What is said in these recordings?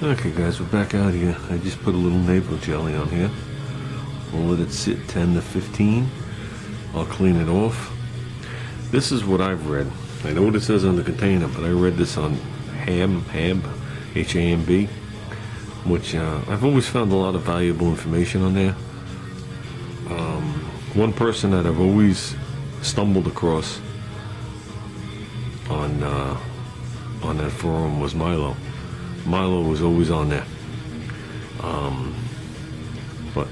Okay guys, we're back out here. I just put a little Naval jelly on here. We'll let it sit 10 to 15. I'll clean it off. This is what I've read. I know what it says on the container, but I read this on HAMB, H-A-M-B, which I've always found a lot of valuable information on there. One person that I've always stumbled across on that forum was Milo. Milo was always on there. But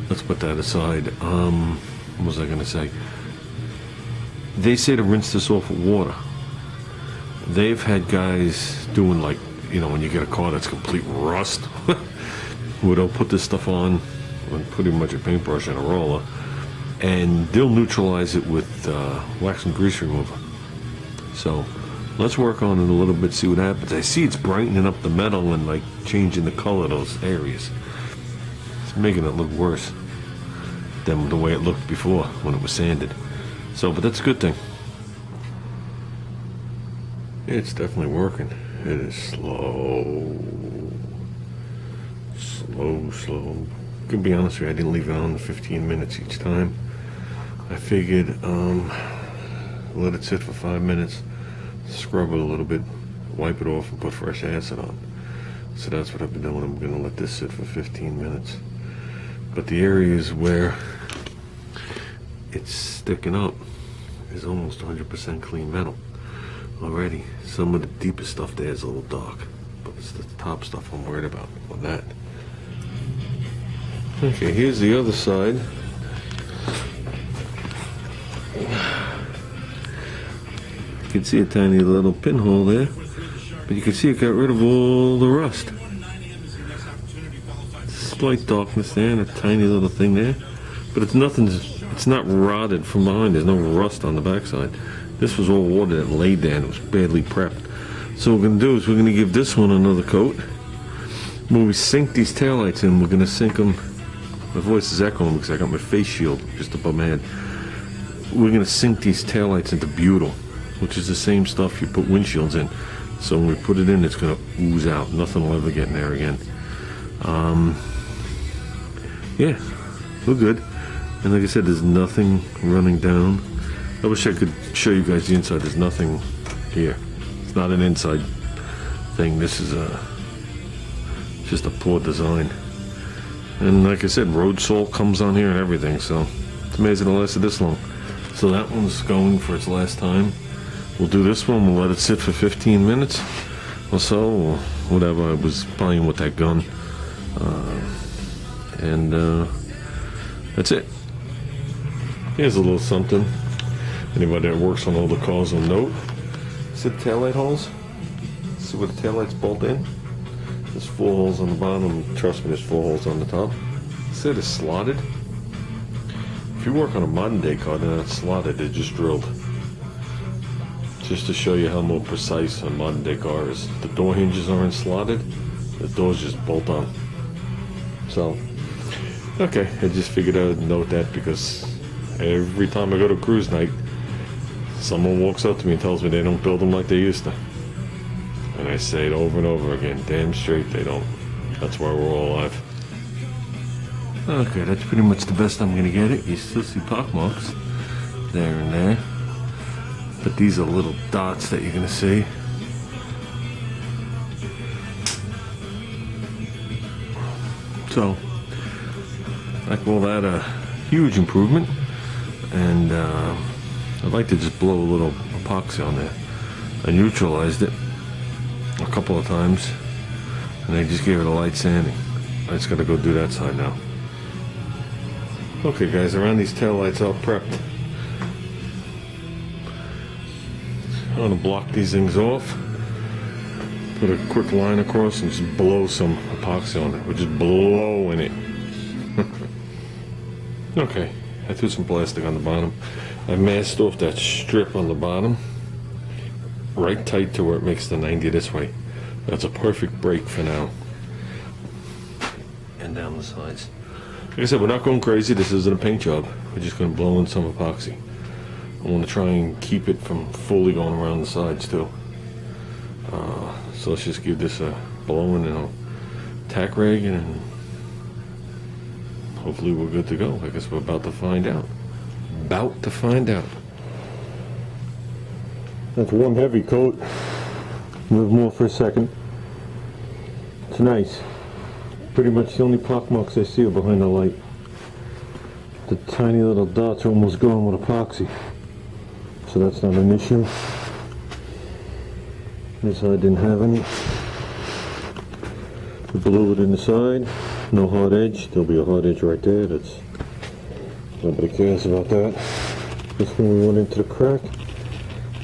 let's put that aside. What was I going to say? They say to rinse this off with water. They've had guys doing, like, you know, when you get a car that's complete rust, where they'll put this stuff on with pretty much a paintbrush and a roller, and they'll neutralize it with wax and grease remover. So let's work on it a little bit, see what happens. I see it's brightening up the metal and like changing the color of those areas. It's making it look worse than the way it looked before when it was sanded. So, but that's a good thing. It's definitely working. It is slow. Slow. To be honest with you, I didn't leave it on 15 minutes each time. I figured let it sit for 5 minutes, scrub it a little bit, wipe it off, and put fresh acid on. So that's what I've been doing. I'm going to let this sit for 15 minutes. But the areas where it's sticking up is almost 100% clean metal already. Some of the deepest stuff there is a little dark, but it's the top stuff I'm worried about on that. Okay, here's the other side. You can see a tiny little pinhole there, but you can see it got rid of all the rust. Slight darkness there and a tiny little thing there, but it's nothing. It's not rotted from behind. There's no rust on the backside. This was all water that laid there and it was badly prepped. So what we're going to do is we're going to give this one another coat. When we sink these taillights in, we're going to sink them. My voice is echoing because I got my face shield just above my head. We're going to sink these taillights into butyl, which is the same stuff you put windshields in. So when we put it in, it's going to ooze out. Nothing will ever get in there again. Yeah, we're good. And like I said, there's nothing running down. I wish I could show you guys the inside. There's nothing here. It's not an inside thing. This is just a poor design. And like I said, road salt comes on here and everything. So it's amazing it lasted this long. So that one's going for its last time. We'll do this one. We'll let it sit for 15 minutes or so, or whatever. I was playing with that gun. That's it. Here's a little something. Anybody that works on all the cars will note. See the taillight holes? See where the taillights bolt in? There's 4 holes on the bottom. Trust me, there's 4 holes on the top. See it is slotted? If you work on a modern day car, they're not slotted, they're just drilled. Just to show you how more precise a modern day car is. The door hinges aren't slotted, the doors just bolt on. So, okay, I just figured I would note that because every time I go to cruise night, someone walks up to me and tells me they don't build them like they used to. And I say it over and over again, damn straight they don't. That's why we're all alive. Okay, that's pretty much the best I'm going to get it. You still see pock marks there and there. But these are little dots that you're going to see. So, I call that a huge improvement. And I'd like to just blow a little epoxy on there. I neutralized it a couple of times. And I just gave it a light sanding. I just got to go do that side now. Okay guys, around these taillights all prepped. I'm going to block these things off. Put a quick line across and just blow some epoxy on it. We're just blowing it. Okay, I threw some plastic on the bottom. I masked off that strip on the bottom. Right tight to where it makes the 90 this way. That's a perfect break for now. And down the sides. Like I said, we're not going crazy. This isn't a paint job. We're just going to blow in some epoxy. I want to try and keep it from fully going around the sides too. So let's just give this a blowing and a tack rag, and hopefully we're good to go. I guess we're about to find out. About to find out. That's one heavy coat. Move more for a second. It's nice. Pretty much the only pockmarks I see are behind the light. The tiny little dots are almost gone with epoxy, so that's not an issue. This side didn't have any. We blew it in the side. No hard edge. There'll be a hard edge right there. That's nobody cares about that. This one we went into the crack.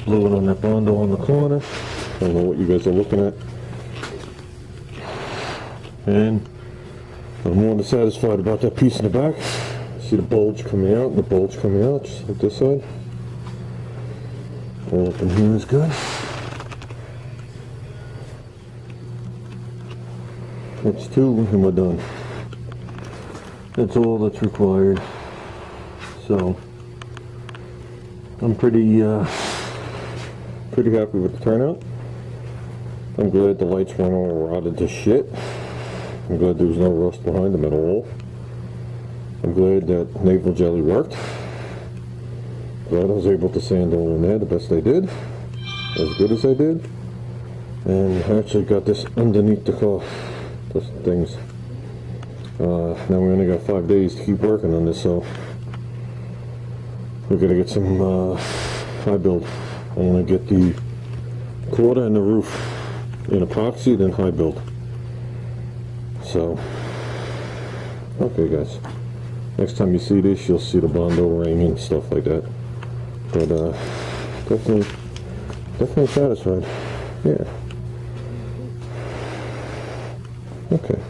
Blew it on that bondo on the corner. I don't know what you guys are looking at. And I'm more than satisfied about that piece in the back. See the bulge coming out and the bulge coming out, just like this side. All up in here is good. That's two and we're done. That's all that's required. So I'm pretty happy with the turnout. I'm glad the lights weren't all rotted to shit. I'm glad there was no rust behind them at all. I'm glad that Naval jelly worked. Glad I was able to sand all in there the best I did. As good as I did. And I actually got this underneath the car. Those things. Now we only got 5 days to keep working on this, so we're gonna get some high build. I want to get the quarter and the roof in epoxy, then high build. So, okay guys, next time you see this, you'll see the bondo ring and stuff like that. But definitely satisfied. Yeah. Okay.